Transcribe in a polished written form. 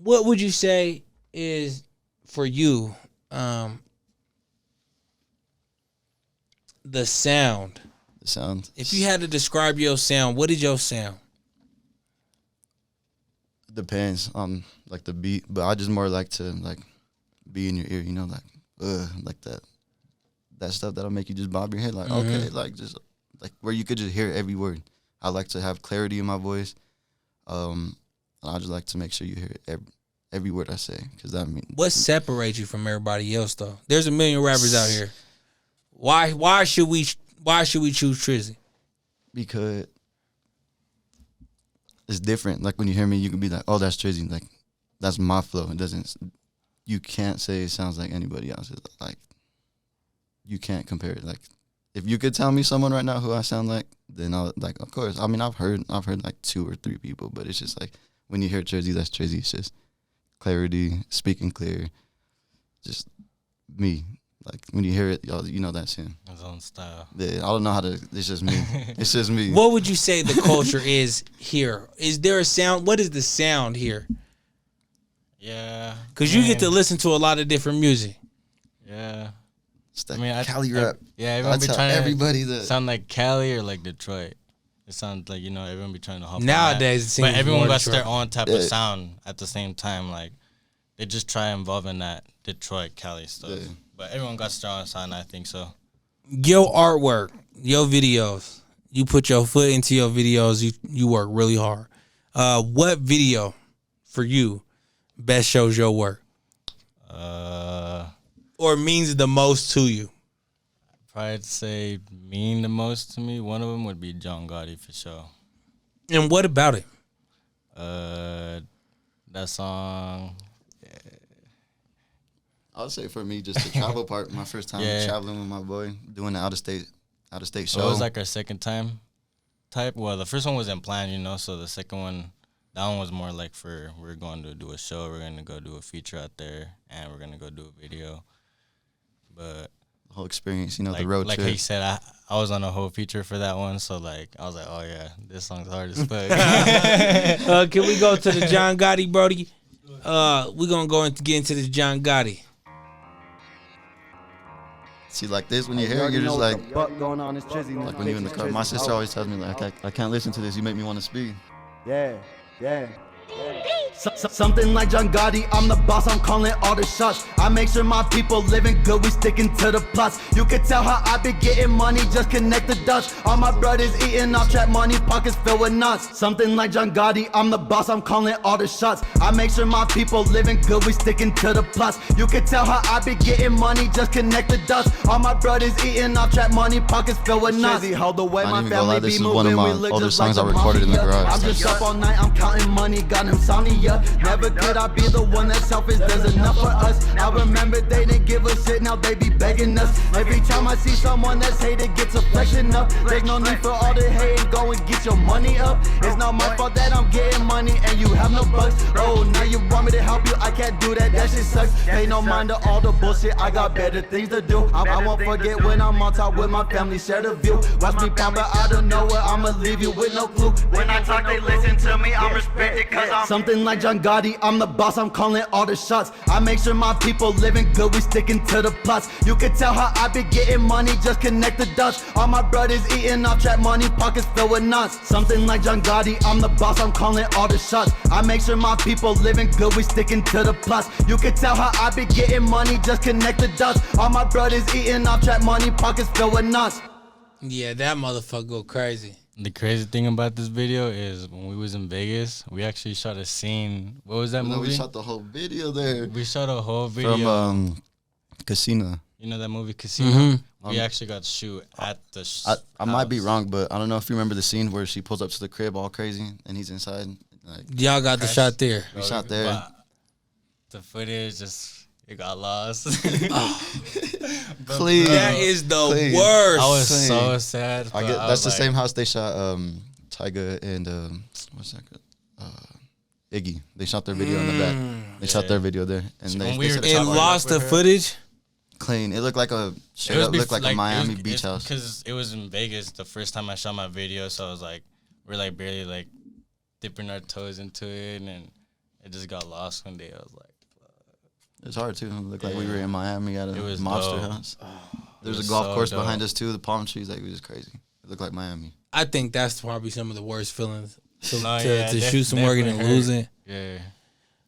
what would you say is for you the sound? The sound. If you had to describe your sound, what is your sound? Depends on like the beat, but I just more like to like be in your ear, you know, like that stuff that'll make you just bob your head, like okay, like just like where you could just hear every word. I like to have clarity in my voice. And I just like to make sure you hear every word I say, because that means. What separates you from everybody else, though? There's a million rappers out here. Why should we choose Trizzy? Because it's different. Like when you hear me, you can be like, "Oh, that's Trizzy." Like that's my flow. It doesn't. You can't say it sounds like anybody else's. Like you can't compare it. Like if you could tell me someone right now who I sound like, then I'll like. Of course, I mean I've heard like 2 or 3 people, but it's just like when you hear Trizzy, that's Trizzy. It's just clarity, speaking clear, just me. Like when you hear it, y'all, you know that's him. His own style. Yeah, I don't know how to. It's just me. It's just me. What would you say the culture is here? Is there a sound? What is the sound here? Yeah, because you get to listen to a lot of different music. Yeah, it's that Cali rap. Yeah, everyone be trying everybody to sound like Cali or like Detroit. It sounds like, you know, everyone be trying to hop nowadays. It seems but everyone got Detroit. their own type of sound at the same time. Like they just try involving that Detroit, Cali stuff. Yeah. But everyone got their own sound, I think so. Your artwork, your videos, you put your foot into your videos. You work really hard. What video for you best shows your work? Or means the most to you? I'd probably say mean the most to me. One of them would be John Gotti for sure. And what about it? That song. I would say for me, just the travel part. My first time traveling with my boy, doing the out of state show. It was like our second time type. Well, the first one wasn't planned, you know. So the second one, that one was more like we're going to do a show, we're going to go do a feature out there, and we're going to go do a video. But the whole experience, you know, like, the road like trip. Like he said, I was on a whole feature for that one, so like I was like, oh yeah, this song's hard as fuck. Can we go to the John Gotti, Brody? We're gonna go and get into this John Gotti. See, like this, when you hear it, you're just like going on is Trizzy. Like when you're in the car. My sister always tells me, like, I can't listen to this. You make me want to speak. Yeah. Something like John Gotti, I'm the boss, I'm calling all the shots. I make sure my people living good, we sticking to the plots. You can tell how I been getting money, just connect the dots. All my brothers eating off trap money, pockets filled with knots. Something like John Gotti, I'm the boss, I'm calling all the shots. I make sure my people living good, we sticking to the plots. You can tell how I been getting money, just connect the dots. All my brothers eating off trap money, pockets filled with knots. Hold the way my family be moving, we look just like the mafia. I'm just up all night, I'm counting money, got insomnia. Never could I be the one that's selfish, there's enough for us. I remember they didn't give a shit, now they be begging us. Every time I see someone that's hated, gets a flexion up. There's no need for all the hate, and go and get your money up. It's not my fault that I'm getting money and you have no bucks. Oh, now you want me to help you, I can't do that, that shit sucks. Pay no mind to all the bullshit, I got better things to do. I won't forget when I'm on top with my family, share the view. Watch me pop out of nowhere, I'ma leave you with no clue. When I talk, they listen to me, I'm respected cause I'm something like John Gotti, I'm the boss, I'm calling all the shots. I make sure my people living good, we sticking to the plots. You can tell how I been getting money, just connect the dots. All my brothers eating off trap money, pockets filled with knots. Something like John Gotti, I'm the boss, I'm calling all the shots. I make sure my people living good, we sticking to the plots. You can tell how I been getting money, just connect the dots. All my brothers eating off trap money, pockets filled with knots. Yeah, that motherfucker go crazy. The crazy thing about this video is when we was in Vegas, we actually shot a scene. What was that movie? We shot the whole video there. We shot a whole video. From Casino. You know that movie Casino? Mm-hmm. We actually got to shoot at the I might be wrong, but I don't know if you remember the scene where she pulls up to the crib all crazy and he's inside. Like, y'all got the shot there. We shot there. But the footage it got lost. Clean. That is the worst. I was so sad. That's the same house they shot Tyga and what's that? Iggy. They shot their video in the back. They shot their video there, and they lost the footage. Clean. It looked like a a Miami beach house. Because it was in Vegas the first time I shot my video, so I was like, we're like barely like dipping our toes into it, and it just got lost one day. I was like, It's hard too. It looked like we were in Miami at a mobster house. There's a golf course behind us too. The palm trees, like, it was just crazy. It looked like Miami. I think that's probably some of the worst feelings to shoot some work and then lose it. Yeah.